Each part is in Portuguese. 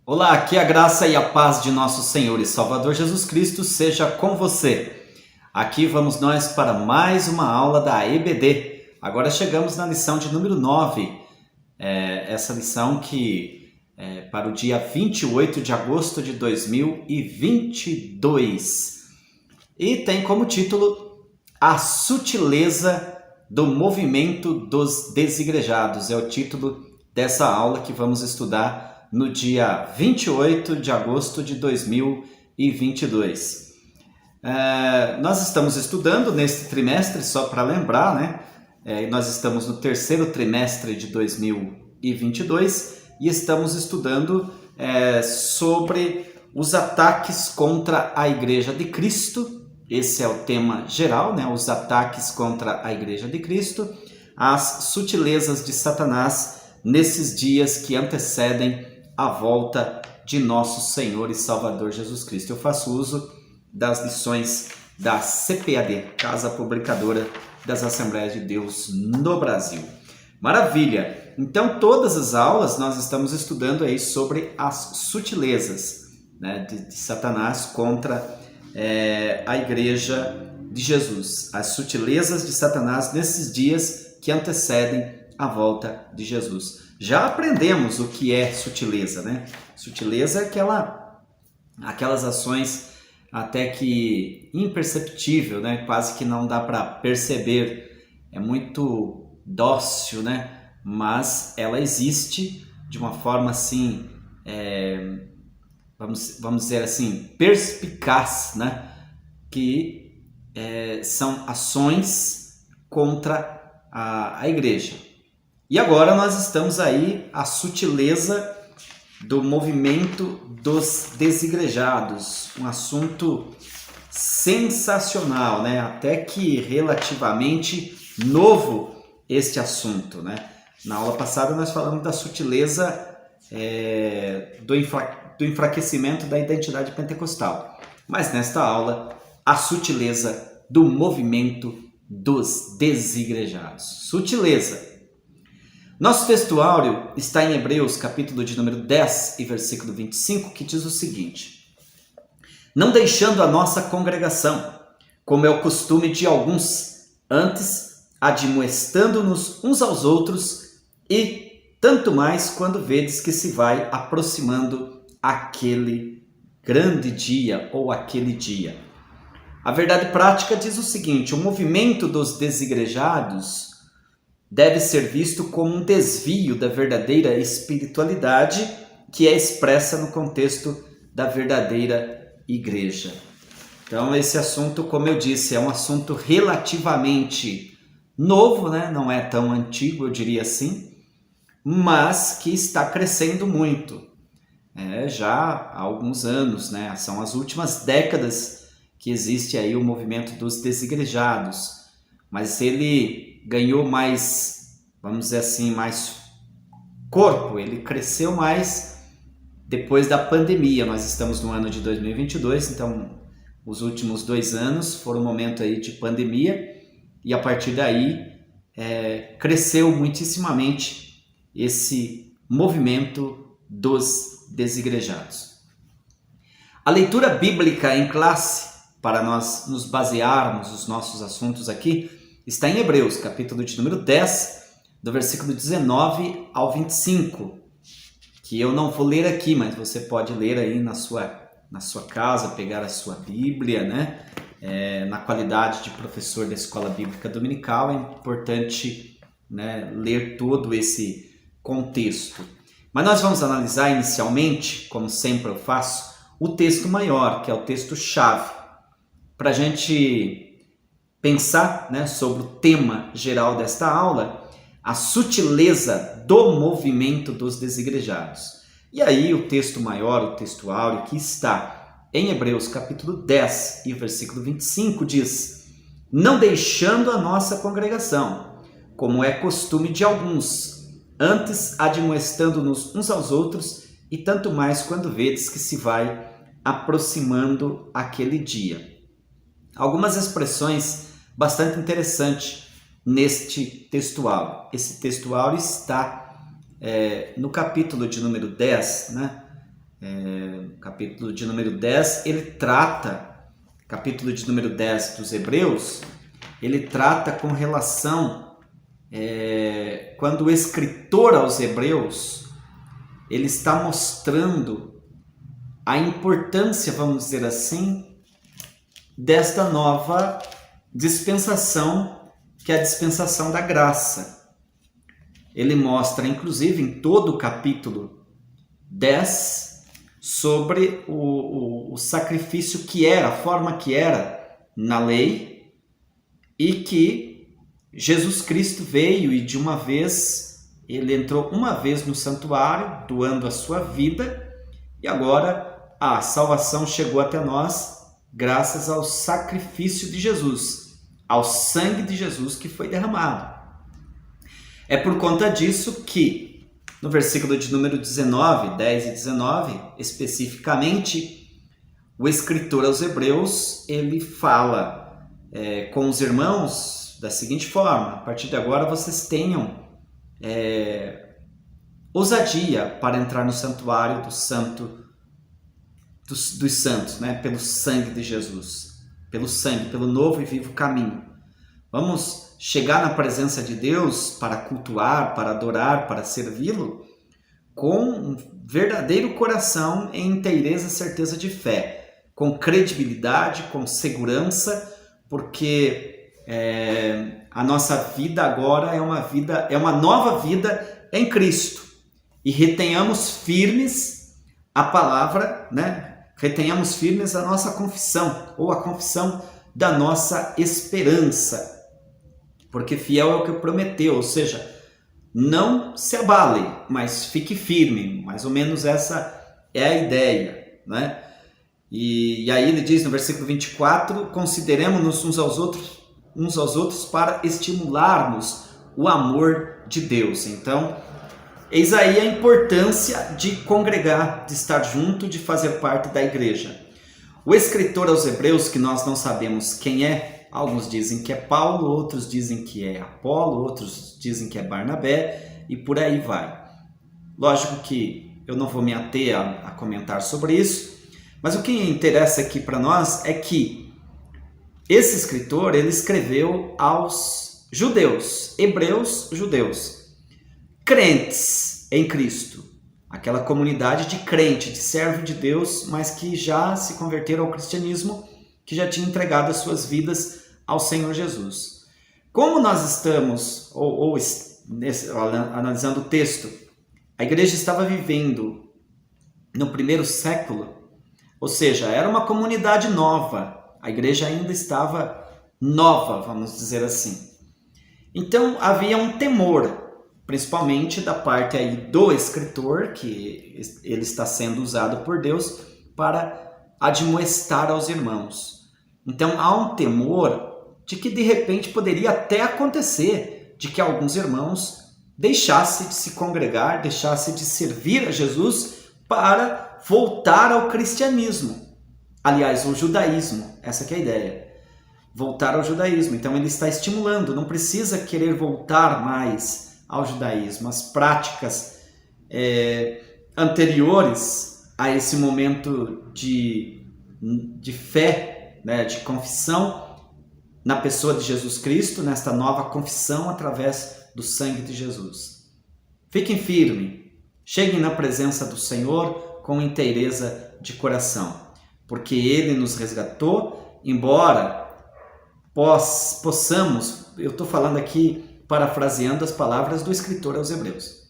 Olá, que a graça e a paz de nosso Senhor e Salvador Jesus Cristo seja com você. Aqui vamos nós para mais uma aula da EBD. Agora chegamos na lição de número 9. Essa lição que é para o dia 28 de agosto de 2022. E tem como título A Sutileza do Movimento dos Desigrejados. É o título dessa aula que vamos estudar no dia 28 de agosto de 2022. Nós estamos estudando neste trimestre, só para lembrar, né? Nós estamos no terceiro trimestre de 2022 e estamos estudando sobre os ataques contra a Igreja de Cristo. Esse é o tema geral, né? Os ataques contra a Igreja de Cristo, as sutilezas de Satanás nesses dias que antecedem a volta de nosso Senhor e Salvador Jesus Cristo. Eu faço uso das lições da CPAD, Casa Publicadora das Assembleias de Deus no Brasil. Maravilha! Então, todas as aulas nós estamos estudando aí sobre as sutilezas, né, de Satanás contra a Igreja de Jesus. As sutilezas de Satanás nesses dias que antecedem a volta de Jesus. Já aprendemos o que é sutileza, né? Sutileza é aquelas ações até que imperceptível, né? Quase que não dá para perceber. É muito dócil, né? Mas ela existe de uma forma assim, vamos dizer assim, perspicaz, né? Que são ações contra a igreja. E agora nós estamos aí a sutileza do movimento dos desigrejados, um assunto sensacional, né? Até que relativamente novo este assunto, né? Na aula passada nós falamos da sutileza do enfraquecimento da identidade pentecostal, mas nesta aula a sutileza do movimento dos desigrejados. Sutileza. Nosso textuário está em Hebreus, capítulo de número 10 e versículo 25, que diz o seguinte: não deixando a nossa congregação, como é o costume de alguns, antes admoestando-nos uns aos outros, e tanto mais quando vedes que se vai aproximando aquele grande dia ou aquele dia. A verdade prática diz o seguinte: o movimento dos desigrejados deve ser visto como um desvio da verdadeira espiritualidade que é expressa no contexto da verdadeira igreja. Então esse assunto, como eu disse, é um assunto relativamente novo, né? Não é tão antigo, eu diria assim, mas que está crescendo muito. Já há alguns anos, né? São as últimas décadas que existe aí o movimento dos desigrejados, mas ele ganhou mais, vamos dizer assim, mais corpo, ele cresceu mais depois da pandemia. Nós estamos no ano de 2022, então os últimos 2 anos foram um momento aí de pandemia e a partir daí cresceu muitíssimamente esse movimento dos desigrejados. A leitura bíblica em classe, para nós nos basearmos os nossos assuntos aqui, está em Hebreus, capítulo de número 10, do versículo 19 ao 25, que eu não vou ler aqui, mas você pode ler aí na sua casa, pegar a sua Bíblia, né? Na qualidade de professor da Escola Bíblica Dominical, é importante, né, ler todo esse contexto. Mas nós vamos analisar inicialmente, como sempre eu faço, o texto maior, que é o texto-chave, para a gente pensar, né, sobre o tema geral desta aula, a sutileza do movimento dos desigrejados. E aí o texto maior, o texto áureo, que está em Hebreus capítulo 10 e versículo 25, diz: não deixando a nossa congregação, como é costume de alguns, antes admoestando-nos uns aos outros, e tanto mais quando vedes que se vai aproximando aquele dia. Algumas expressões bastante interessantes neste textual. Esse textual está no capítulo de número 10, né? capítulo de número 10, capítulo de número 10 dos Hebreus, ele trata com relação, quando o escritor aos Hebreus, ele está mostrando a importância, vamos dizer assim, desta nova dispensação, que é a dispensação da graça. Ele mostra, inclusive, em todo o capítulo 10, sobre o sacrifício que era, a forma que era na lei, e que Jesus Cristo veio e de uma vez, ele entrou uma vez no santuário, doando a sua vida, e agora a salvação chegou até nós graças ao sacrifício de Jesus, ao sangue de Jesus que foi derramado. É por conta disso que no versículo de número 19, 10 e 19, especificamente, o escritor aos Hebreus, ele fala com os irmãos da seguinte forma: a partir de agora vocês tenham ousadia para entrar no santuário dos santos, né? Pelo sangue de Jesus, pelo novo e vivo caminho. Vamos chegar na presença de Deus para cultuar, para adorar, para servi-lo, com um verdadeiro coração em inteireza e certeza de fé, com credibilidade, com segurança, porque a nossa vida agora é uma nova vida em Cristo. E retenhamos firmes a palavra, né? Retenhamos firmes a nossa confissão, ou a confissão da nossa esperança. Porque fiel é o que prometeu, ou seja, não se abale, mas fique firme. Mais ou menos essa é a ideia, né? E aí ele diz no versículo 24, consideremos-nos uns aos outros para estimularmos o amor de Deus. Então, eis aí a importância de congregar, de estar junto, de fazer parte da igreja. O escritor aos Hebreus, que nós não sabemos quem é, alguns dizem que é Paulo, outros dizem que é Apolo, outros dizem que é Barnabé, e por aí vai. Lógico que eu não vou me ater a comentar sobre isso, mas o que interessa aqui para nós é que esse escritor, ele escreveu aos judeus, hebreus judeus, crentes em Cristo, aquela comunidade de crente, de servo de Deus, mas que já se converteram ao cristianismo, que já tinham entregado as suas vidas ao Senhor Jesus. Como nós estamos, analisando o texto, a igreja estava vivendo no primeiro século, ou seja, era uma comunidade nova, a igreja ainda estava nova, vamos dizer assim. Então havia um temor, principalmente da parte aí do escritor, que ele está sendo usado por Deus para admoestar aos irmãos. Então há um temor de que de repente poderia até acontecer de que alguns irmãos deixassem de se congregar, deixassem de servir a Jesus para voltar ao cristianismo. Aliás, ao judaísmo, essa que é a ideia. Voltar ao judaísmo. Então ele está estimulando, não precisa querer voltar mais ao judaísmo. As práticas anteriores a esse momento de fé, né, de confissão na pessoa de Jesus Cristo, nesta nova confissão através do sangue de Jesus. Fiquem firmes, cheguem na presença do Senhor com inteireza de coração, porque Ele nos resgatou, embora possamos, eu estou falando aqui parafraseando as palavras do escritor aos Hebreus,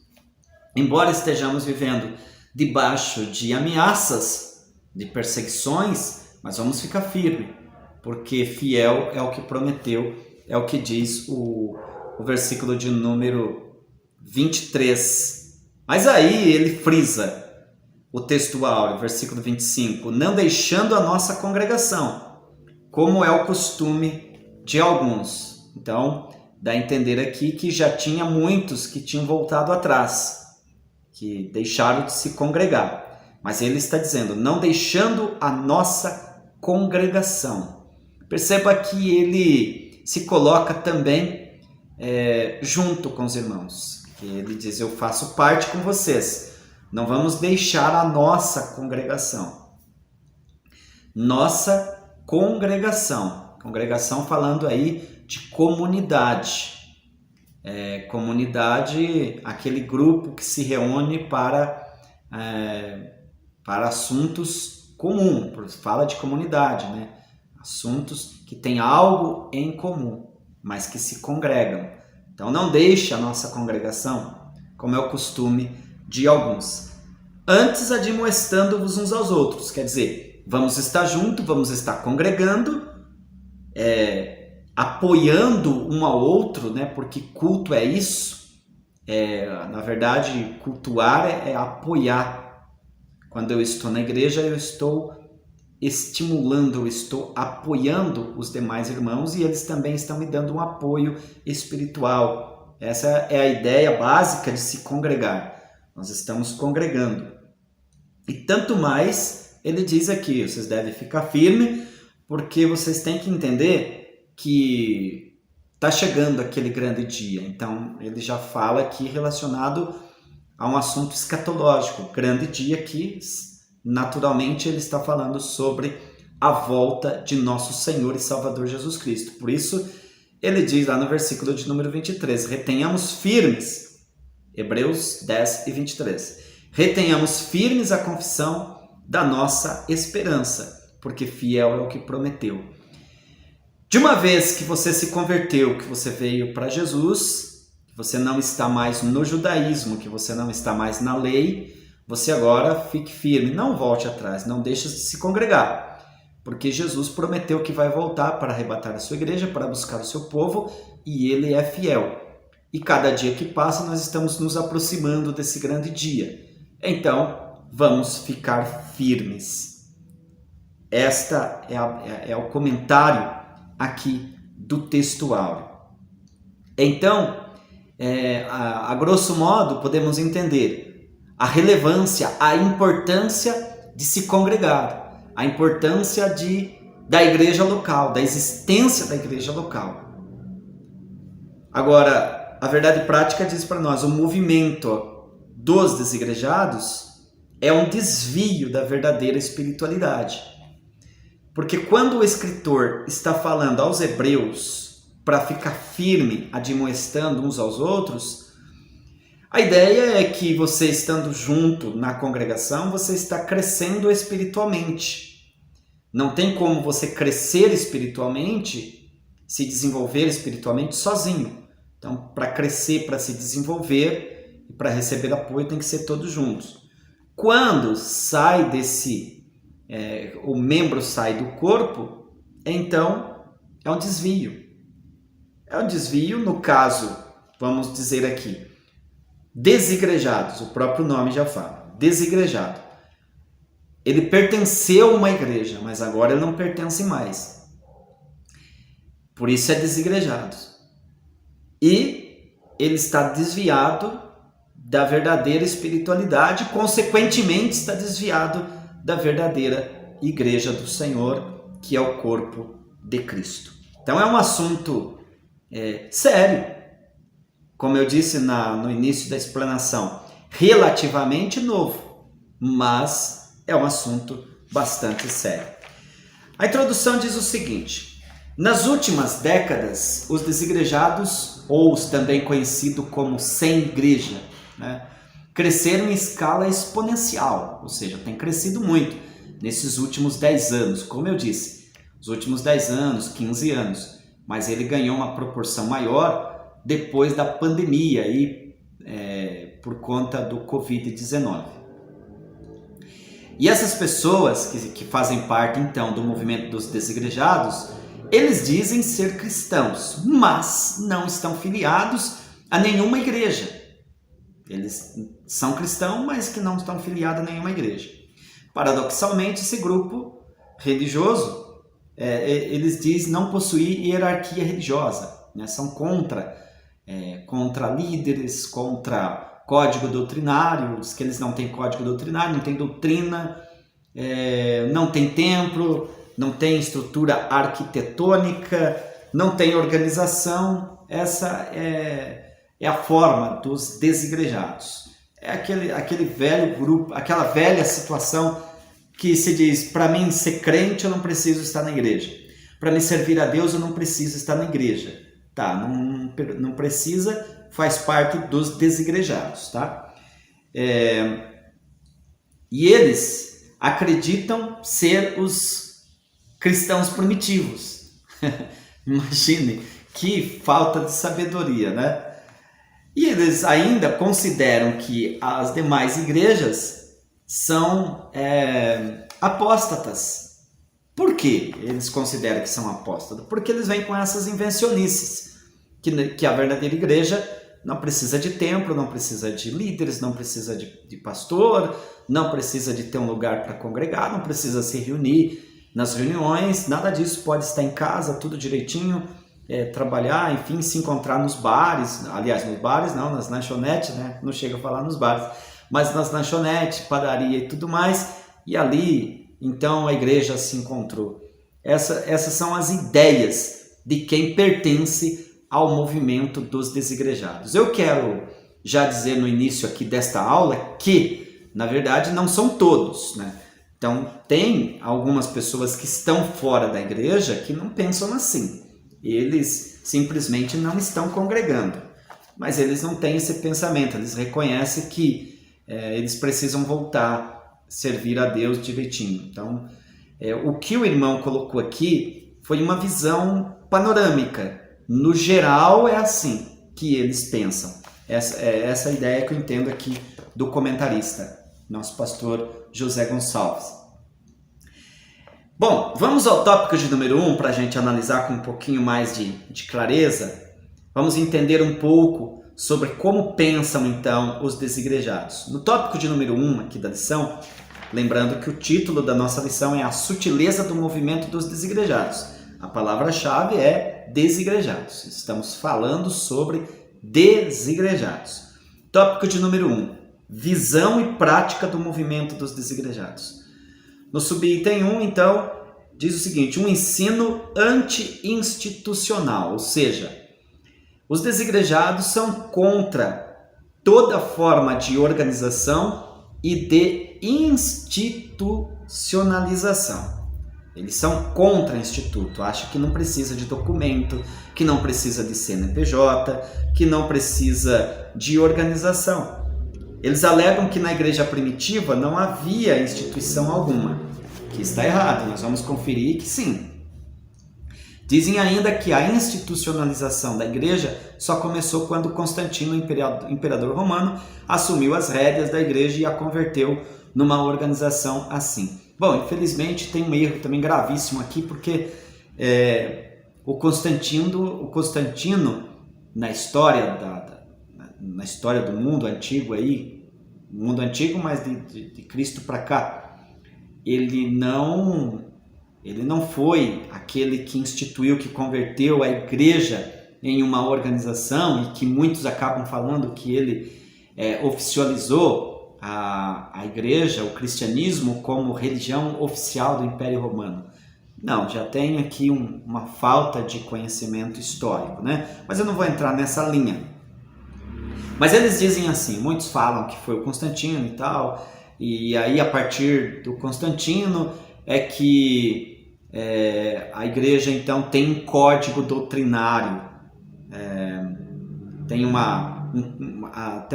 embora estejamos vivendo debaixo de ameaças, de perseguições, mas vamos ficar firmes, porque fiel é o que prometeu, é o que diz o versículo de número 23. Mas aí ele frisa o texto áureo, versículo 25, não deixando a nossa congregação, como é o costume de alguns. Então, dá a entender aqui que já tinha muitos que tinham voltado atrás, que deixaram de se congregar. Mas ele está dizendo, não deixando a nossa congregação. Perceba que ele se coloca também junto com os irmãos. Ele diz, eu faço parte com vocês, Não vamos deixar a nossa congregação. Nossa congregação. Congregação falando aí de comunidade. Comunidade, aquele grupo que se reúne para assuntos comuns. Fala de comunidade, né? Assuntos que têm algo em comum, mas que se congregam. Então não deixe a nossa congregação, como é o costume de alguns. Antes admoestando-vos uns aos outros, quer dizer, vamos estar juntos, vamos estar congregando, apoiando um ao outro, né? Porque culto é isso. Na verdade, cultuar é apoiar. Quando eu estou na igreja, eu estou estimulando, eu estou apoiando os demais irmãos e eles também estão me dando um apoio espiritual. Essa é a ideia básica de se congregar. Nós estamos congregando. E tanto mais, ele diz aqui, vocês devem ficar firmes, porque vocês têm que entender que está chegando aquele grande dia. Então, ele já fala aqui relacionado a um assunto escatológico. Grande dia que, naturalmente, ele está falando sobre a volta de nosso Senhor e Salvador Jesus Cristo. Por isso, ele diz lá no versículo de número 23, retenhamos firmes, Hebreus 10 e 23, retenhamos firmes a confissão da nossa esperança, porque fiel é o que prometeu. De uma vez que você se converteu, que você veio para Jesus, que você não está mais no judaísmo, que você não está mais na lei, você agora fique firme, não volte atrás, não deixe de se congregar, porque Jesus prometeu que vai voltar para arrebatar a sua igreja, para buscar o seu povo, e ele é fiel. E cada dia que passa, nós estamos nos aproximando desse grande dia. Então, vamos ficar firmes. Esta é o comentário aqui do texto áureo. Então, a grosso modo, podemos entender a relevância, a importância de se congregar, a importância da igreja local, da existência da igreja local. Agora, a verdade prática diz para nós, o movimento dos desigrejados é um desvio da verdadeira espiritualidade. Porque quando o escritor está falando aos hebreus para ficar firme, admoestando uns aos outros, a ideia é que você estando junto na congregação, você está crescendo espiritualmente. Não tem como você crescer espiritualmente, se desenvolver espiritualmente sozinho. Então, para crescer, para se desenvolver e para receber apoio, tem que ser todos juntos. Quando sai o membro sai do corpo, então é um desvio. É um desvio, no caso, vamos dizer aqui, desigrejados, o próprio nome já fala, desigrejado. Ele pertenceu a uma igreja, mas agora ele não pertence mais. Por isso é desigrejado. E ele está desviado da verdadeira espiritualidade, consequentemente está desviado da verdadeira igreja do Senhor, que é o corpo de Cristo. Então é um assunto sério. Como eu disse no início da explanação, relativamente novo, mas é um assunto bastante sério. A introdução diz o seguinte: nas últimas décadas, os desigrejados, ou os também conhecidos como sem igreja, né, cresceram em escala exponencial, ou seja, tem crescido muito nesses últimos 10 anos, como eu disse, os últimos 10 anos, 15 anos, mas ele ganhou uma proporção maior depois da pandemia e por conta do Covid-19. E essas pessoas que fazem parte então do movimento dos desigrejados, eles dizem ser cristãos, mas não estão filiados a nenhuma igreja. Eles são cristãos, mas que não estão filiados a nenhuma igreja. Paradoxalmente, esse grupo religioso, eles dizem não possuir hierarquia religiosa, né? São contra líderes, contra código doutrinário, diz que eles não têm código doutrinário, não têm doutrina, não tem templo, não tem estrutura arquitetônica, não tem organização. Essa é a forma dos desigrejados. É aquele velho grupo, aquela velha situação que se diz, para mim ser crente eu não preciso estar na igreja. Para me servir a Deus eu não preciso estar na igreja. Tá, não precisa, faz parte dos desigrejados, tá? E eles acreditam ser os cristãos primitivos. Imagine que falta de sabedoria, né? E eles ainda consideram que as demais igrejas são apóstatas. Por que eles consideram que são apóstatas? Porque eles vêm com essas invencionices, que a verdadeira igreja não precisa de templo, não precisa de líderes, não precisa de pastor, não precisa de ter um lugar para congregar, não precisa se reunir nas reuniões, nada disso, pode estar em casa, tudo direitinho, trabalhar, enfim, se encontrar nos bares, aliás, nos bares não, nas lanchonetes, né? Não chega a falar nos bares, mas nas lanchonetes, padaria e tudo mais, e ali, então, a igreja se encontrou. Essas são as ideias de quem pertence ao movimento dos desigrejados. Eu quero já dizer no início aqui desta aula que, na verdade, não são todos, né? Então, tem algumas pessoas que estão fora da igreja que não pensam assim. Eles simplesmente não estão congregando. Mas eles não têm esse pensamento. Eles reconhecem que eles precisam voltar a servir a Deus direitinho. Então, o que o irmão colocou aqui foi uma visão panorâmica. No geral, é assim que eles pensam. Essa é a ideia que eu entendo aqui do comentarista, nosso pastor José Gonçalves. Bom, vamos ao tópico de número 1 para a gente analisar com um pouquinho mais de clareza. Vamos entender um pouco sobre como pensam então os desigrejados. No tópico de número 1 aqui da lição, lembrando que o título da nossa lição é A Sutileza do Movimento dos Desigrejados. A palavra-chave é desigrejados. Estamos falando sobre desigrejados. Tópico de número 1. Visão e prática do movimento dos desigrejados. No subitem 1, então, diz o seguinte: um ensino anti-institucional, ou seja, os desigrejados são contra toda forma de organização e de institucionalização. Eles são contra instituto, acham que não precisa de documento, que não precisa de CNPJ, que não precisa de organização. Eles alegam que na igreja primitiva não havia instituição alguma, que está errado, nós vamos conferir que sim. Dizem ainda que a institucionalização da igreja só começou quando Constantino, imperador romano, assumiu as rédeas da igreja e a converteu numa organização assim. Bom, infelizmente tem um erro também gravíssimo aqui, porque o Constantino na história na história do mundo antigo aí, mundo antigo, mas de Cristo para cá, ele não foi aquele que instituiu, que converteu a igreja em uma organização, e que muitos acabam falando que ele oficializou a igreja, o cristianismo, como religião oficial do Império Romano. Não, já tem aqui uma falta de conhecimento histórico, né? Mas eu não vou entrar nessa linha. Mas eles dizem assim, muitos falam que foi o Constantino e tal, e aí a partir do Constantino é que a igreja então tem um código doutrinário, tem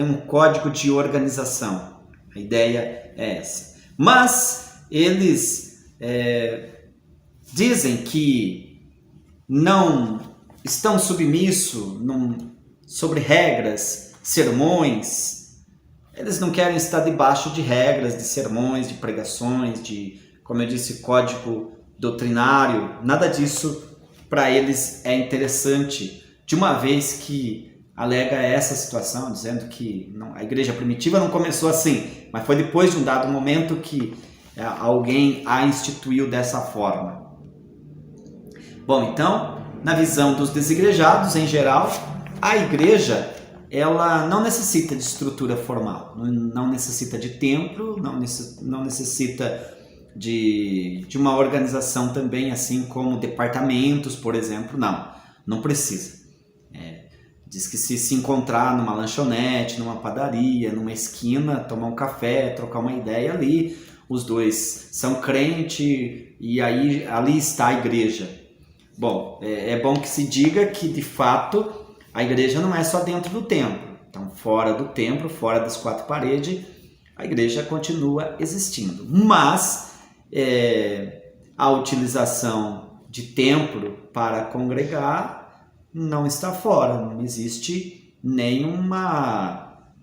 um código de organização. A ideia é essa. Mas eles dizem que não estão submissos sobre regras, sermões. Eles não querem estar debaixo de regras, de sermões, de pregações, de, como eu disse, código doutrinário. Nada disso para eles é interessante, de uma vez que alega essa situação, dizendo que a igreja primitiva não começou assim, mas foi depois de um dado momento que alguém a instituiu dessa forma. Bom, então, na visão dos desigrejados, em geral, a igreja ela não necessita de estrutura formal, não necessita de templo, não necessita de uma organização também, assim como departamentos, por exemplo, não precisa. Diz que se encontrar numa lanchonete, numa padaria, numa esquina, tomar um café, trocar uma ideia ali, os dois são crente e aí ali está a igreja. Bom, é bom que se diga que de fato a igreja não é só dentro do templo. Então, fora do templo, fora das quatro paredes, a igreja continua existindo. Mas a utilização de templo para congregar não está fora, não existe nenhuma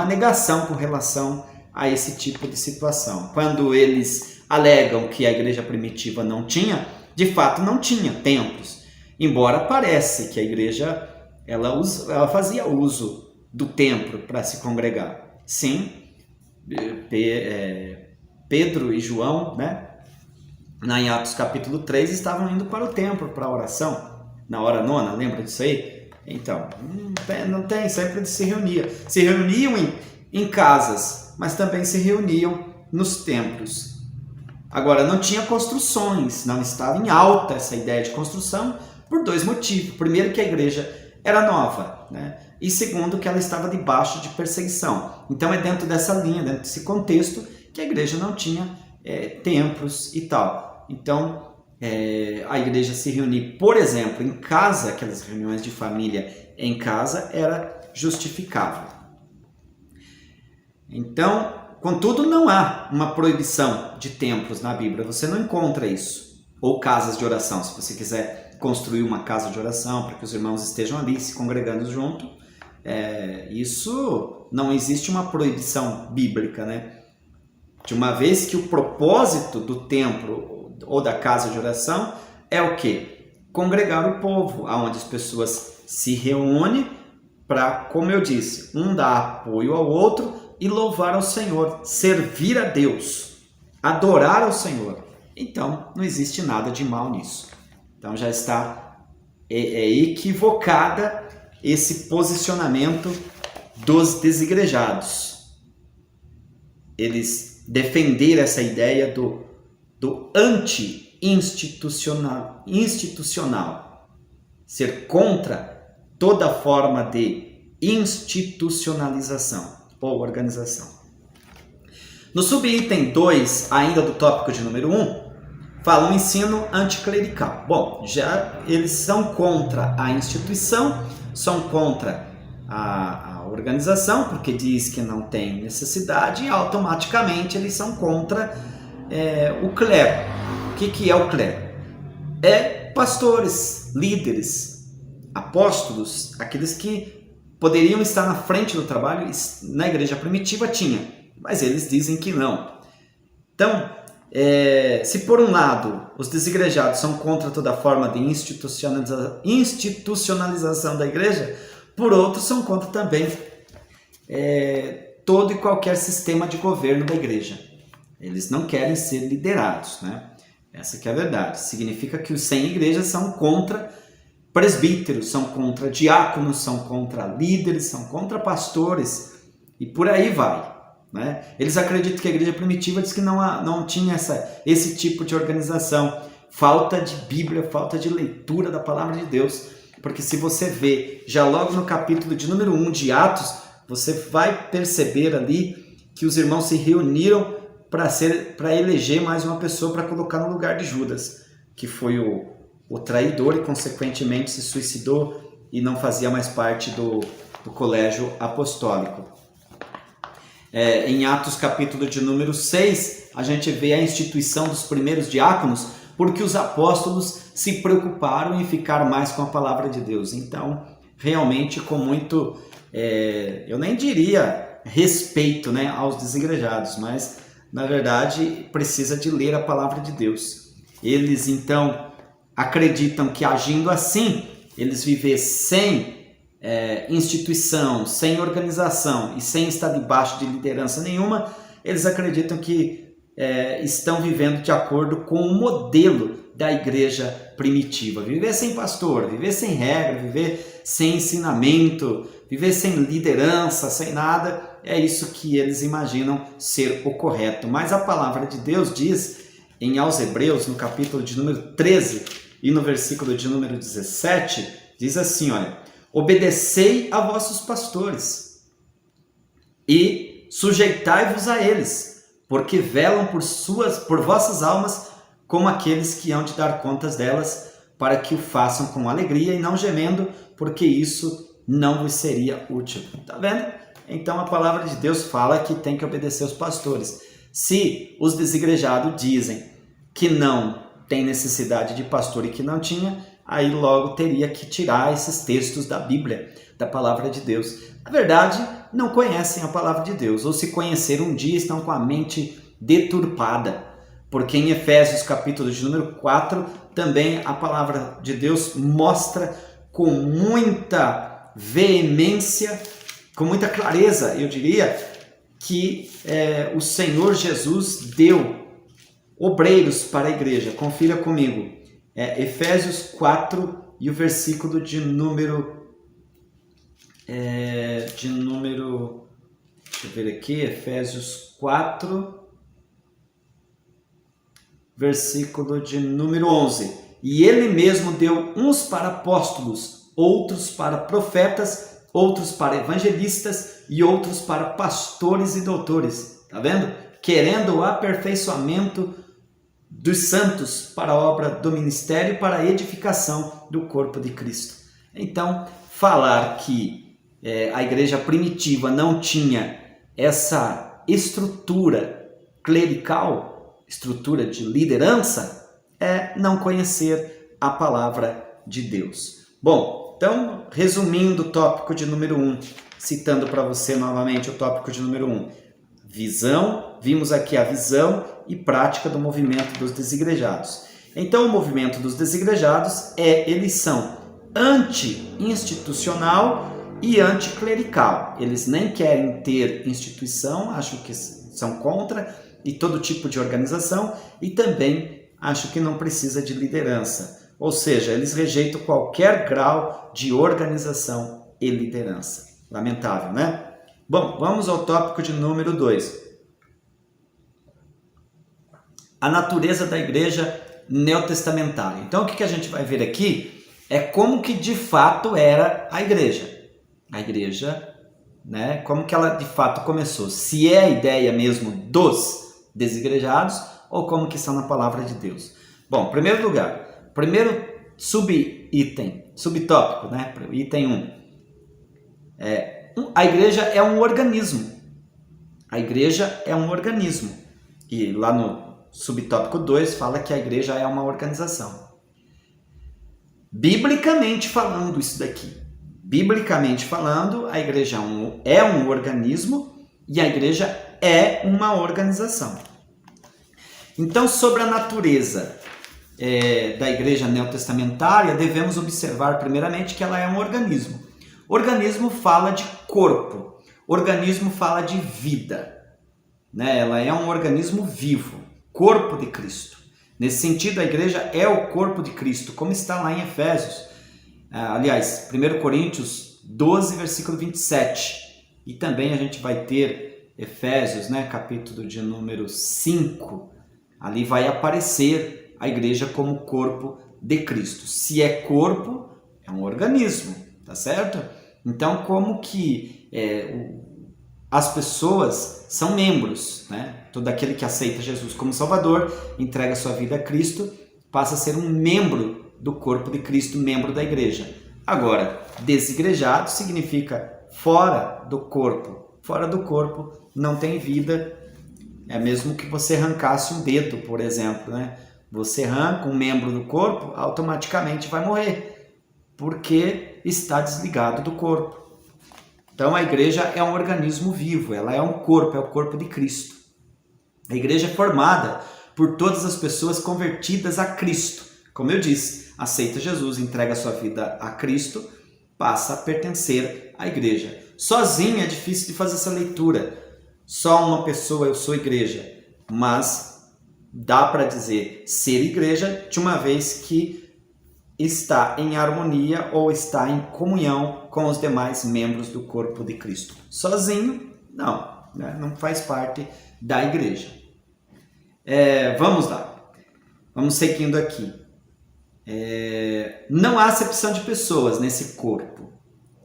negação com relação a esse tipo de situação. Quando eles alegam que a igreja primitiva não tinha, de fato não tinha templos, embora parece que a igreja ela fazia uso do templo para se congregar. Sim, Pedro e João, né, em Atos capítulo 3, estavam indo para o templo para a oração, na hora nona, lembra disso aí? Então, não tem, sempre eles se reuniam. Se reuniam em casas, mas também se reuniam nos templos. Agora, não tinha construções, não estava em alta essa ideia de construção por dois motivos. Primeiro, que a igreja era nova, né? E segundo, que ela estava debaixo de perseguição. Então, é dentro dessa linha, dentro desse contexto, que a igreja não tinha templos e tal. Então, a igreja se reunir, por exemplo, em casa, aquelas reuniões de família em casa, era justificável. Então, contudo, não há uma proibição de templos na Bíblia, você não encontra isso. Ou casas de oração, se você quiser construir uma casa de oração para que os irmãos estejam ali se congregando junto, isso não existe uma proibição bíblica, né? De uma vez que o propósito do templo ou da casa de oração é o quê? Congregar o povo, onde as pessoas se reúnem para, como eu disse, um dar apoio ao outro e louvar ao Senhor, servir a Deus, adorar ao Senhor. Então, não existe nada de mal nisso. Então, já está equivocada esse posicionamento dos desigrejados. Eles defenderam essa ideia do anti-institucional, ser contra toda forma de institucionalização ou organização. No subitem 2, ainda do tópico de número 1, fala o ensino anticlerical. Bom, já eles são contra a instituição, são contra a organização, porque diz que não tem necessidade, e automaticamente eles são contra o clero. O que é o clero? Pastores, líderes, apóstolos, aqueles que poderiam estar na frente do trabalho. Na igreja primitiva tinha, mas eles dizem que não. Então, se por um lado os desigrejados são contra toda forma de institucionalização da igreja, por outro são contra também todo e qualquer sistema de governo da igreja. Eles não querem ser liderados, né? Essa que é a verdade. Significa que os sem igreja são contra presbíteros, são contra diáconos, são contra líderes, são contra pastores e por aí vai, né? Eles acreditam que a igreja primitiva diz que não tinha esse tipo de organização. Falta de Bíblia, falta de leitura da palavra de Deus. Porque se você vê, já logo no capítulo de número 1 de Atos, você vai perceber ali que os irmãos se reuniram para eleger mais uma pessoa para colocar no lugar de Judas, que foi o traidor e consequentemente se suicidou e não fazia mais parte do colégio apostólico. Em Atos capítulo de número 6, a gente vê a instituição dos primeiros diáconos, porque os apóstolos se preocuparam em ficar mais com a palavra de Deus. Então, realmente com muito, eu nem diria respeito, né, aos desigrejados, mas na verdade precisa de ler a palavra de Deus. Eles então acreditam que agindo assim, eles viver sem instituição, sem organização e sem estar debaixo de liderança nenhuma, eles acreditam que estão vivendo de acordo com o modelo da igreja primitiva. Viver sem pastor, viver sem regra, viver sem ensinamento, viver sem liderança, sem nada, é isso que eles imaginam ser o correto. Mas a palavra de Deus diz aos Hebreus, no capítulo de número 13 e no versículo de número 17, diz assim, olha: obedecei a vossos pastores e sujeitai-vos a eles, porque velam por vossas almas como aqueles que hão de dar contas delas, para que o façam com alegria e não gemendo, porque isso não vos seria útil. Tá vendo? Então a palavra de Deus fala que tem que obedecer os pastores. Se os desigrejados dizem que não tem necessidade de pastor e que não tinha, aí logo teria que tirar esses textos da Bíblia, da palavra de Deus. Na verdade, não conhecem a palavra de Deus, ou se conheceram um dia estão com a mente deturpada, porque em Efésios capítulo de número 4, também a palavra de Deus mostra com muita veemência, com muita clareza, eu diria, que o Senhor Jesus deu obreiros para a igreja. Confira comigo. Efésios 4 e o versículo de número... deixa eu ver aqui, Efésios 4, versículo de número 11. E ele mesmo deu uns para apóstolos, outros para profetas, outros para evangelistas e outros para pastores e doutores. Tá vendo? Querendo o aperfeiçoamento dos santos para a obra do ministério, para a edificação do corpo de Cristo. Então, falar que a igreja primitiva não tinha essa estrutura clerical, estrutura de liderança, é não conhecer a palavra de Deus. Bom, então, resumindo o tópico de número 1, citando para você novamente o tópico de número 1. Visão, vimos aqui a visão e prática do movimento dos desigrejados. Então, o movimento dos desigrejados eles são anti-institucional e anticlerical. Eles nem querem ter instituição, acham que são contra e todo tipo de organização, e também acham que não precisa de liderança. Ou seja, eles rejeitam qualquer grau de organização e liderança. Lamentável, né? Bom, vamos ao tópico de número 2. A natureza da igreja neotestamentária. Então, o que a gente vai ver aqui é como que de fato era a igreja. A igreja, né? Como que ela de fato começou. Se é a ideia mesmo dos desigrejados ou como que são na palavra de Deus. Bom, em primeiro lugar, primeiro subtópico, né? Item 1. A igreja é um organismo. A igreja é um organismo. E lá no subtópico 2 fala que a igreja é uma organização. Biblicamente falando isso daqui. Biblicamente falando, a igreja é um organismo e a igreja é uma organização. Então, sobre a natureza da igreja neotestamentária, devemos observar primeiramente que ela é um organismo. Organismo fala de corpo, organismo fala de vida, né? Ela é um organismo vivo, corpo de Cristo. Nesse sentido, a igreja é o corpo de Cristo, como está lá em Efésios. Aliás, 1 Coríntios 12, versículo 27. E também a gente vai ter Efésios, né, capítulo de número 5. Ali vai aparecer a igreja como corpo de Cristo. Se é corpo, é um organismo, tá certo? Então, como que as pessoas são membros, né? Todo aquele que aceita Jesus como Salvador, entrega sua vida a Cristo, passa a ser um membro do corpo de Cristo, membro da igreja. Agora, desigrejado significa fora do corpo. Fora do corpo não tem vida. É mesmo que você arrancasse um dedo, por exemplo, né? Você arranca um membro do corpo, automaticamente vai morrer, porque está desligado do corpo. Então a igreja é um organismo vivo, ela é um corpo, é o corpo de Cristo. A igreja é formada por todas as pessoas convertidas a Cristo. Como eu disse, aceita Jesus, entrega sua vida a Cristo, passa a pertencer à igreja. Sozinho é difícil de fazer essa leitura. Só uma pessoa, eu sou igreja. Mas dá para dizer ser igreja de uma vez que está em harmonia ou está em comunhão com os demais membros do corpo de Cristo. Sozinho, não, né? Não faz parte da igreja. Vamos lá, vamos seguindo aqui. Não há acepção de pessoas nesse corpo.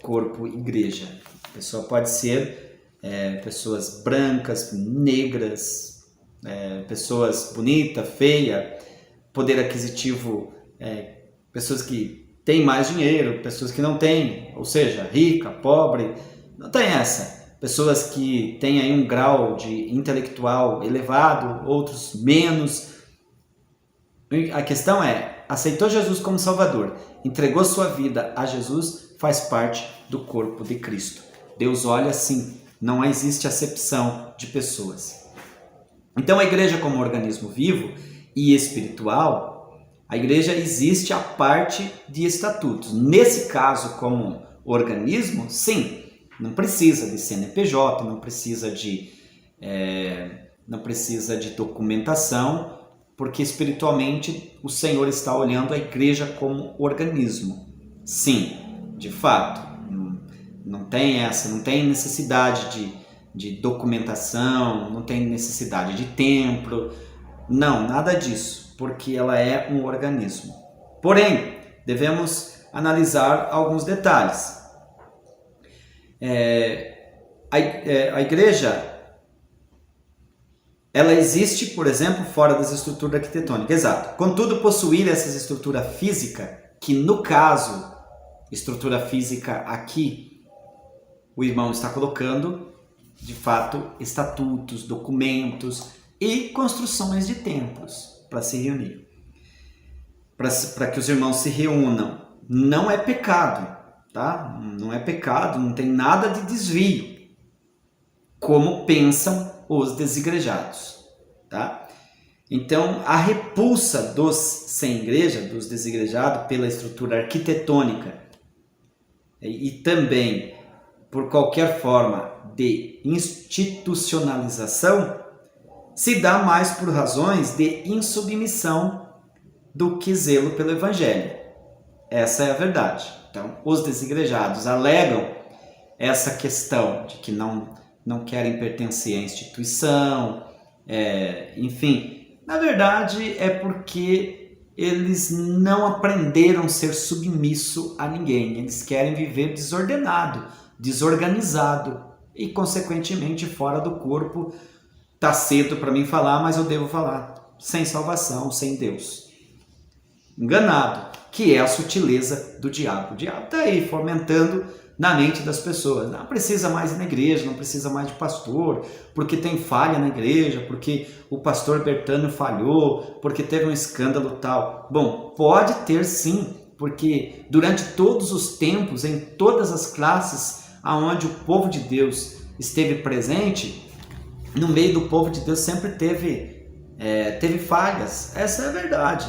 corpo igreja. A pessoa pode ser pessoas brancas, negras, pessoas bonita, feia, poder aquisitivo, pessoas que têm mais dinheiro, pessoas que não têm, ou seja, rica, pobre, não tem essa. Pessoas que têm aí um grau de intelectual elevado, outros menos. A questão é, aceitou Jesus como Salvador, entregou sua vida a Jesus, faz parte do corpo de Cristo. Deus olha assim, não existe acepção de pessoas. Então a igreja como organismo vivo e espiritual, a igreja existe a parte de estatutos. Nesse caso, como organismo, sim, não precisa de CNPJ, não precisa de documentação, porque espiritualmente o Senhor está olhando a igreja como organismo. Sim, de fato, não tem necessidade de documentação, não tem necessidade de templo, não, nada disso, porque ela é um organismo. Porém, devemos analisar alguns detalhes. A igreja, ela existe, por exemplo, fora das estruturas arquitetônicas. Exato. Contudo, possuir essa estrutura física, que no caso, estrutura física aqui, o irmão está colocando, de fato, estatutos, documentos e construções de templos para se reunir. Para que os irmãos se reúnam. Não é pecado, tá? Não é pecado, não tem nada de desvio, como pensam os desigrejados, tá? Então, a repulsa dos sem igreja, dos desigrejados, pela estrutura arquitetônica e também por qualquer forma de institucionalização, se dá mais por razões de insubmissão do que zelo pelo evangelho. Essa é a verdade. Então, os desigrejados alegam essa questão de que não querem pertencer à instituição, enfim. Na verdade, é porque eles não aprenderam a ser submisso a ninguém. Eles querem viver desordenado, desorganizado e, consequentemente, fora do corpo. Tá cedo para mim falar, mas eu devo falar. Sem salvação, sem Deus. Enganado, que é a sutileza do diabo. O diabo está aí fomentando na mente das pessoas. Não precisa mais ir na igreja, não precisa mais de pastor, porque tem falha na igreja, porque o pastor Bertano falhou, porque teve um escândalo tal. Bom, pode ter sim, porque durante todos os tempos, em todas as classes aonde o povo de Deus esteve presente, no meio do povo de Deus sempre teve falhas. Essa é a verdade,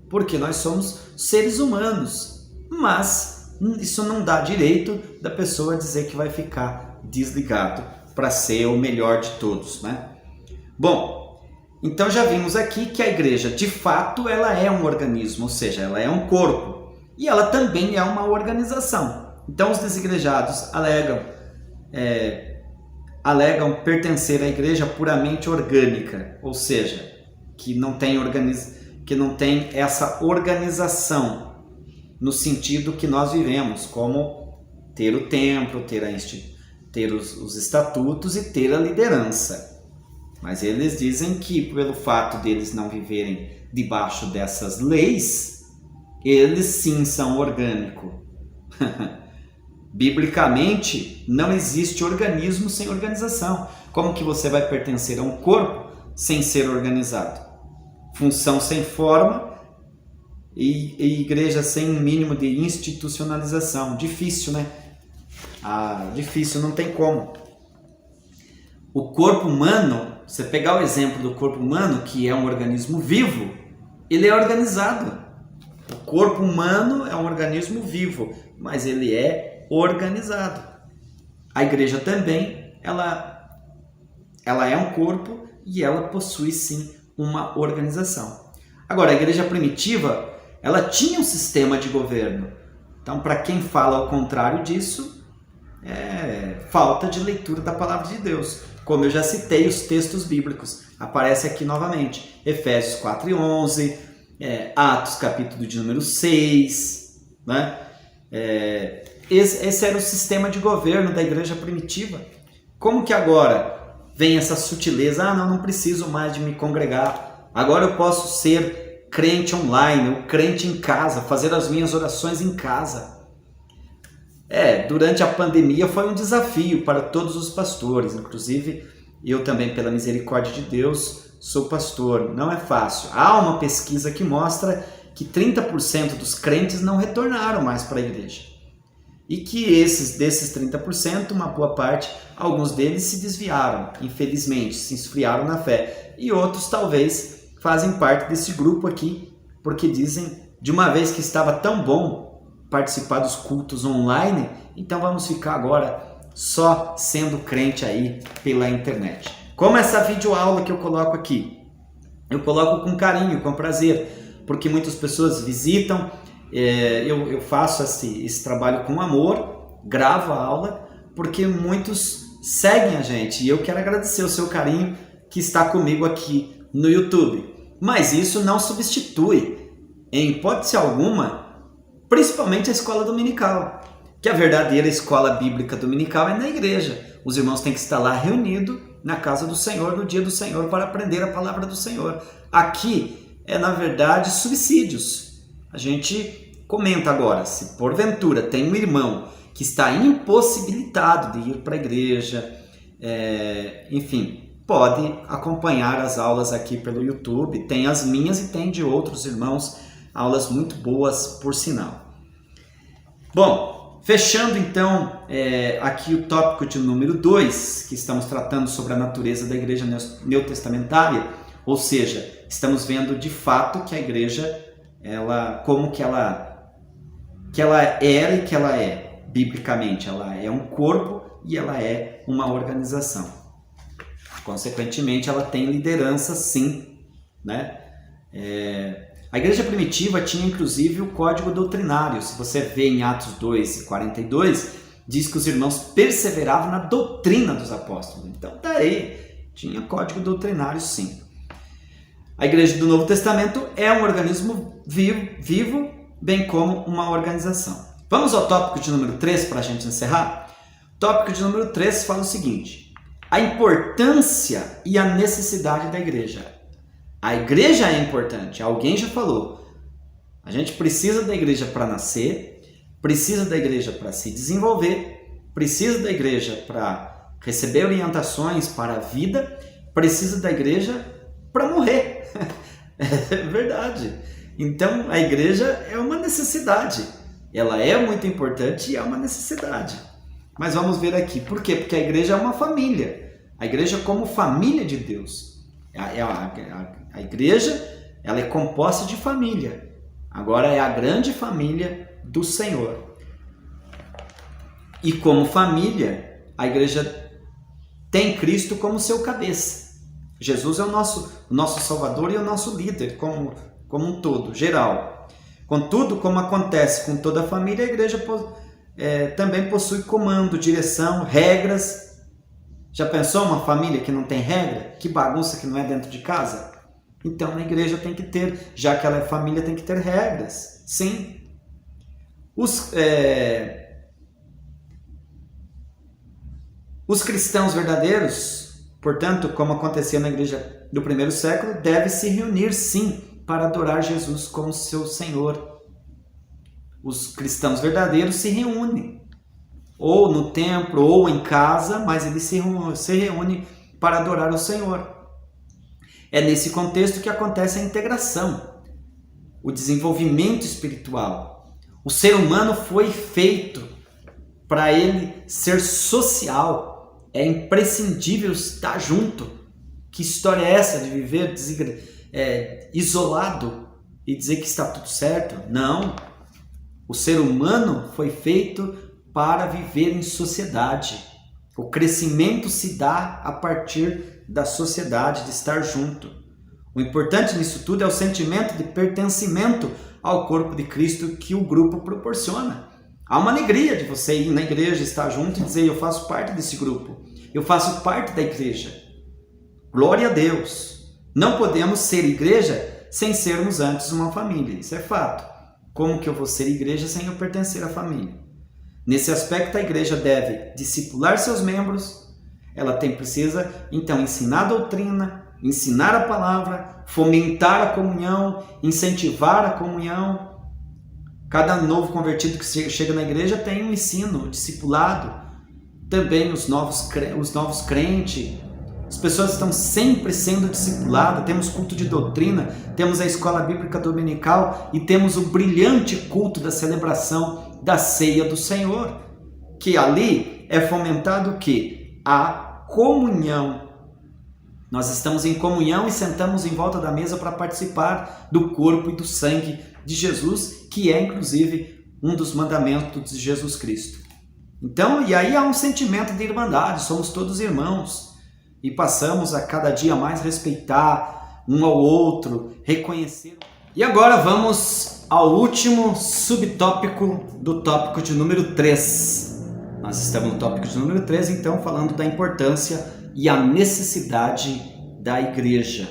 porque nós somos seres humanos, mas isso não dá direito da pessoa dizer que vai ficar desligado para ser o melhor de todos, né? Bom, então já vimos aqui que a igreja, de fato, ela é um organismo, ou seja, ela é um corpo, e ela também é uma organização. Então os desigrejados alegam pertencer à igreja puramente orgânica, ou seja, que não tem essa organização no sentido que nós vivemos, como ter o templo, ter os estatutos e ter a liderança. Mas eles dizem que pelo fato deles não viverem debaixo dessas leis, eles sim são orgânicos. Biblicamente, não existe organismo sem organização. Como que você vai pertencer a um corpo sem ser organizado? Função sem forma e igreja sem um mínimo de institucionalização. Difícil, né? Difícil, não tem como. O corpo humano, você pegar o exemplo do corpo humano, que é um organismo vivo, ele é organizado. O corpo humano é um organismo vivo, mas ele é organizado. A igreja também, ela é um corpo e ela possui sim uma organização. Agora, a igreja primitiva, ela tinha um sistema de governo. Então, para quem fala ao contrário disso, é falta de leitura da palavra de Deus. Como eu já citei, os textos bíblicos aparecem aqui novamente. Efésios 4:11, Atos capítulo de número 6, né? esse era o sistema de governo da igreja primitiva. Como que agora vem essa sutileza? Ah, não preciso mais de me congregar. Agora eu posso ser crente online, ou crente em casa, fazer as minhas orações em casa. Durante a pandemia foi um desafio para todos os pastores, inclusive eu também, pela misericórdia de Deus, sou pastor. Não é fácil. Há uma pesquisa que mostra que 30% dos crentes não retornaram mais para a igreja. E que desses 30%, uma boa parte, alguns deles se desviaram, infelizmente, se esfriaram na fé. E outros talvez fazem parte desse grupo aqui, porque dizem, de uma vez que estava tão bom participar dos cultos online, então vamos ficar agora só sendo crente aí pela internet. Como essa videoaula que eu coloco aqui, eu coloco com carinho, com prazer, porque muitas pessoas visitam, eu faço esse trabalho com amor, gravo a aula, porque muitos seguem a gente e eu quero agradecer o seu carinho que está comigo aqui no YouTube. Mas isso não substitui, em hipótese alguma, principalmente a escola dominical, que a verdadeira escola bíblica dominical é na igreja. Os irmãos têm que estar lá reunidos na casa do Senhor, no dia do Senhor, para aprender a palavra do Senhor. Aqui na verdade, subsídios. A gente comenta agora, se porventura tem um irmão que está impossibilitado de ir para a igreja, enfim, pode acompanhar as aulas aqui pelo YouTube. Tem as minhas e tem de outros irmãos, aulas muito boas, por sinal. Bom, fechando então aqui o tópico de número 2, que estamos tratando sobre a natureza da igreja neotestamentária, ou seja, estamos vendo de fato que a igreja, como que ela era e que ela é, biblicamente. Ela é um corpo e ela é uma organização. Consequentemente, ela tem liderança, sim, né? A igreja primitiva tinha inclusive o código doutrinário. Se você vê em Atos 2:42, diz que os irmãos perseveravam na doutrina dos apóstolos. Então tá aí, tinha código doutrinário, sim. A igreja do Novo Testamento é um organismo vivo, bem como uma organização. Vamos ao tópico de número 3 para a gente encerrar? O tópico de número 3 fala o seguinte: a importância e a necessidade da igreja. A igreja é importante, alguém já falou. A gente precisa da igreja para nascer, precisa da igreja para se desenvolver, precisa da igreja para receber orientações para a vida, precisa da igreja para morrer. É verdade. Então a igreja é uma necessidade. Ela é muito importante e é uma necessidade. Mas vamos ver aqui. Por quê? Porque a igreja é uma família. A igreja como família de Deus. A igreja, ela é composta de família. Agora é a grande família do Senhor. E como família, a igreja tem Cristo como seu cabeça. Jesus é o nosso Salvador e o nosso líder como um todo, geral. Contudo, como acontece com toda a família, a igreja também possui comando, direção, regras. Já pensou uma família que não tem regra? Que bagunça que não é dentro de casa? Então a igreja tem que ter, já que ela é família, tem que ter regras. Sim. Os cristãos verdadeiros, portanto, como acontecia na igreja do primeiro século, devem se reunir sim para adorar Jesus como seu Senhor. Os cristãos verdadeiros se reúnem, ou no templo, ou em casa, mas eles se reúnem para adorar o Senhor. É nesse contexto que acontece a integração, o desenvolvimento espiritual. O ser humano foi feito para ele ser social. É imprescindível estar junto. Que história é essa de viver isolado e dizer que está tudo certo? Não. O ser humano foi feito para viver em sociedade. O crescimento se dá a partir da sociedade, de estar junto. O importante nisso tudo é o sentimento de pertencimento ao corpo de Cristo que o grupo proporciona. Há uma alegria de você ir na igreja, estar junto e dizer: eu faço parte desse grupo, eu faço parte da igreja. Glória a Deus! Não podemos ser igreja sem sermos antes uma família, isso é fato. Como que eu vou ser igreja sem eu pertencer à família? Nesse aspecto, a igreja deve discipular seus membros, ela precisa, então, ensinar a doutrina, ensinar a palavra, fomentar a comunhão, incentivar a comunhão. Cada novo convertido que chega na igreja tem um ensino, discipulado. Também os novos crentes, as pessoas estão sempre sendo discipuladas. Temos culto de doutrina, temos a escola bíblica dominical e temos o brilhante culto da celebração da ceia do Senhor, que ali é fomentado o quê? A comunhão. Nós estamos em comunhão e sentamos em volta da mesa para participar do corpo e do sangue de Jesus, que é inclusive um dos mandamentos de Jesus Cristo. Então, e aí há um sentimento de irmandade, somos todos irmãos e passamos a cada dia mais respeitar um ao outro, reconhecer. E agora vamos ao último subtópico do tópico de número 3. Nós estamos no tópico de número 3, então, falando da importância e a necessidade da igreja.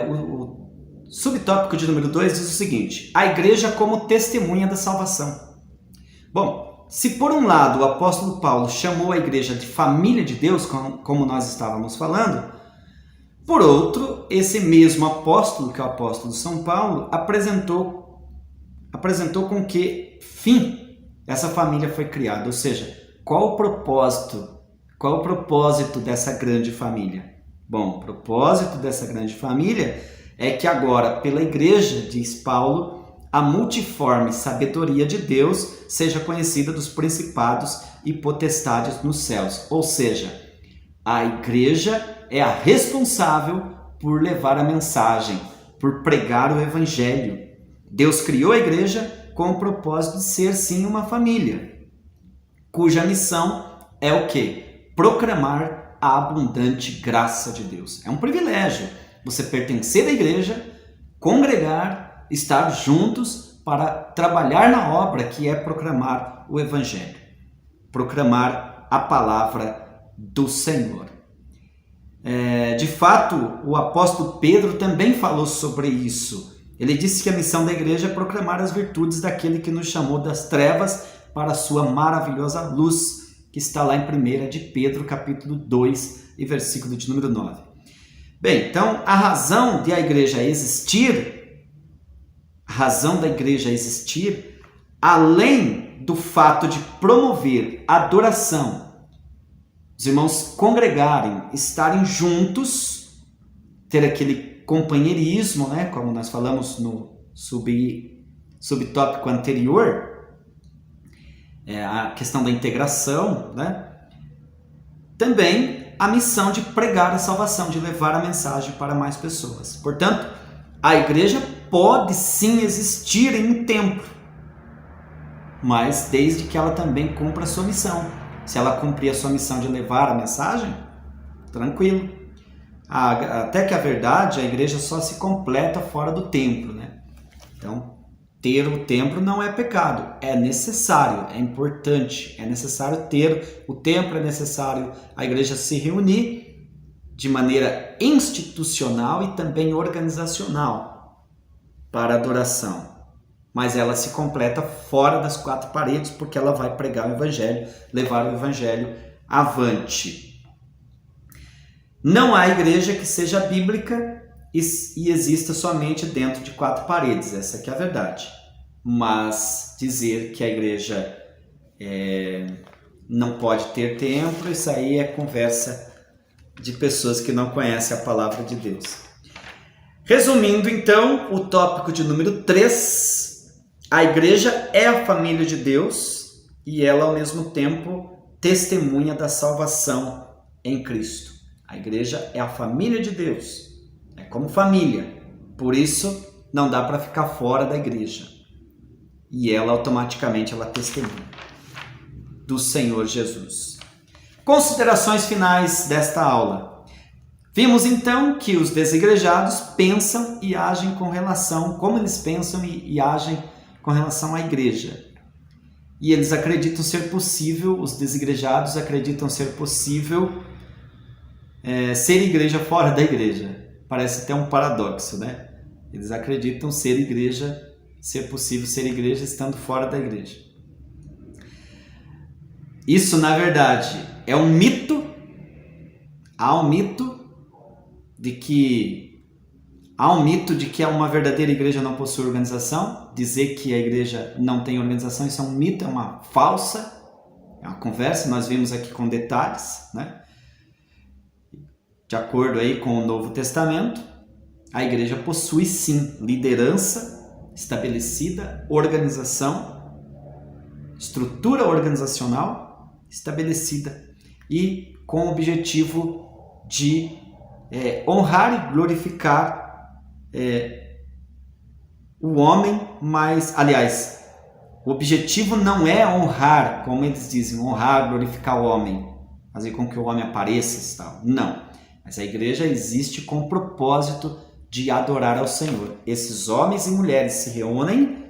O subtópico de número 2 diz o seguinte: a igreja como testemunha da salvação. Bom, se por um lado o apóstolo Paulo chamou a igreja de família de Deus, como nós estávamos falando, por outro, esse mesmo apóstolo, que é o apóstolo São Paulo, apresentou com que fim essa família foi criada, ou seja, qual o propósito dessa grande família? Bom, o propósito dessa grande família é que agora, pela igreja, diz Paulo, a multiforme sabedoria de Deus seja conhecida dos principados e potestades nos céus. Ou seja, a igreja é a responsável por levar a mensagem, por pregar o evangelho. Deus criou a igreja com o propósito de ser, sim, uma família, cuja missão é o quê? Proclamar a abundante graça de Deus. É um privilégio você pertencer à igreja, congregar, estar juntos para trabalhar na obra que é proclamar o evangelho, proclamar a palavra do Senhor. De fato, o apóstolo Pedro também falou sobre isso. Ele disse que a missão da igreja é proclamar as virtudes daquele que nos chamou das trevas para a sua maravilhosa luz, que está lá em 1 de Pedro, capítulo 2, e versículo de número 9. Bem, então, a razão da igreja existir, além do fato de promover a adoração, os irmãos congregarem, estarem juntos, ter aquele companheirismo, né, como nós falamos no subtópico anterior, a questão da integração, né? Também a missão de pregar a salvação, de levar a mensagem para mais pessoas. Portanto, a igreja pode sim existir em um templo, mas desde que ela também cumpra a sua missão. Se ela cumprir a sua missão de levar a mensagem, tranquilo. Até que a verdade, a igreja só se completa fora do templo, né? Então, ter o templo não é pecado, é necessário, é importante, é necessário ter o templo, é necessário a igreja se reunir de maneira institucional e também organizacional para adoração. Mas ela se completa fora das quatro paredes, porque ela vai pregar o evangelho, levar o evangelho avante. Não há igreja que seja bíblica e exista somente dentro de quatro paredes, essa que é a verdade. Mas dizer que a igreja não pode ter templo, isso aí é conversa de pessoas que não conhecem a palavra de Deus. Resumindo então, o tópico de número 3, a igreja é a família de Deus e ela ao mesmo tempo testemunha da salvação em Cristo. A igreja é a família de Deus, é como família, por isso não dá para ficar fora da igreja. E ela automaticamente testemunha do Senhor Jesus. Considerações finais desta aula. Vimos então que os desigrejados pensam e agem como eles pensam e agem com relação à igreja. E eles acreditam ser possível, os desigrejados acreditam ser possível ser igreja fora da igreja. Parece até um paradoxo, né? Eles acreditam ser possível ser igreja estando fora da igreja. Isso, na verdade, é um mito. Há um mito de que uma verdadeira igreja não possui organização. Dizer que a igreja não tem organização, isso é um mito, é uma falsa, é uma conversa. Nós vimos aqui com detalhes, né? De acordo aí com o Novo Testamento, a igreja possui sim liderança estabelecida, organização, estrutura organizacional estabelecida e com o objetivo de honrar e glorificar o homem, mas, aliás, o objetivo não é honrar, como eles dizem, honrar, glorificar o homem, fazer com que o homem apareça e tal. Não, mas a igreja existe com o propósito de adorar ao Senhor. Esses homens e mulheres se reúnem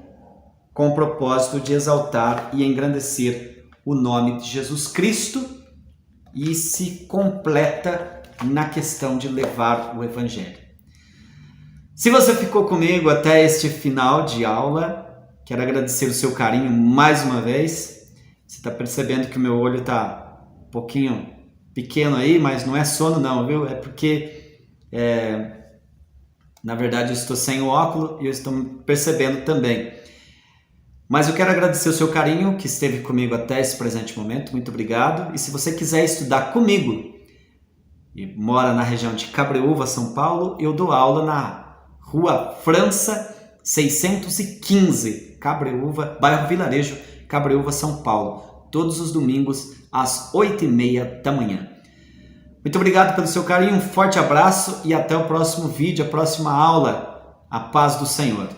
com o propósito de exaltar e engrandecer o nome de Jesus Cristo e se completa na questão de levar o Evangelho. Se você ficou comigo até este final de aula, quero agradecer o seu carinho mais uma vez. Você está percebendo que o meu olho está um pouquinho pequeno aí, mas não é sono não, viu? É porque, na verdade, eu estou sem o óculos e eu estou percebendo também. Mas eu quero agradecer o seu carinho que esteve comigo até esse presente momento. Muito obrigado. E se você quiser estudar comigo e mora na região de Cabreúva, São Paulo, eu dou aula na Rua França 615, Cabreúva, bairro Vilarejo, Cabreúva, São Paulo, todos os domingos às 8h30 da manhã. Muito obrigado pelo seu carinho, um forte abraço e até o próximo vídeo, a próxima aula. A paz do Senhor.